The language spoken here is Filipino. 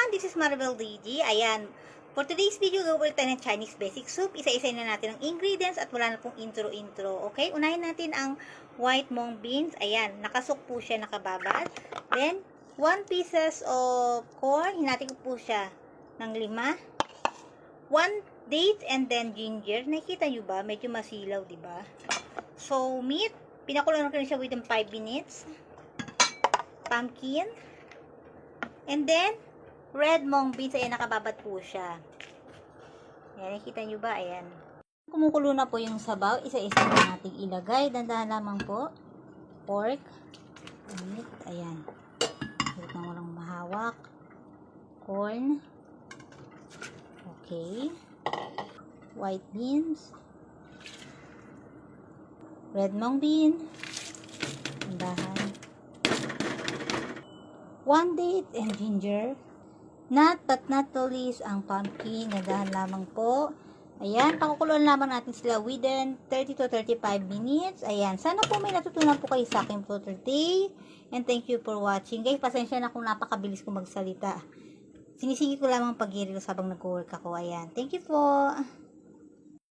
everyone, this is Maribel DG. Ayan, for today's video, gagawin tayo ng Chinese basic soup. Isa-isa na natin ang ingredients at wala na pong intro-intro. Okay, unahin natin ang white mung beans. Ayan, nakasok po siya, nakababad. Then, 1 pieces of corn. Hinatin ko po siya ng 5. 1 date and then ginger. Nakikita nyo ba? Medyo masilaw, diba? So, meat. Pinakuloan ko rin siya within 5 minutes. Pumpkin. And then, red mung beans. Ayan, nakababad po siya. Ayan, nakita nyo ba? Ayan. Kumukulo na po yung sabaw. Isa-isa na natin ilagay. Dandahan lamang po. Pork. Meat. Ayan. Huwag nang walang mahawak. Corn. Okay. White beans. Red mung bean. Dandahan. 1 date and ginger. Not but not the least ang pumpkin. Dandahan lamang po. Ayan, pakukuloan lamang natin sila within 30 to 35 minutes. Ayan, sana po may natutunan po kayo sa akin for today. And thank you for watching. Guys, pasensya na kung napakabilis ko magsalita. Sinisingit ko lamang pag-i-reels habang nag-work ako. Ayan, thank you po.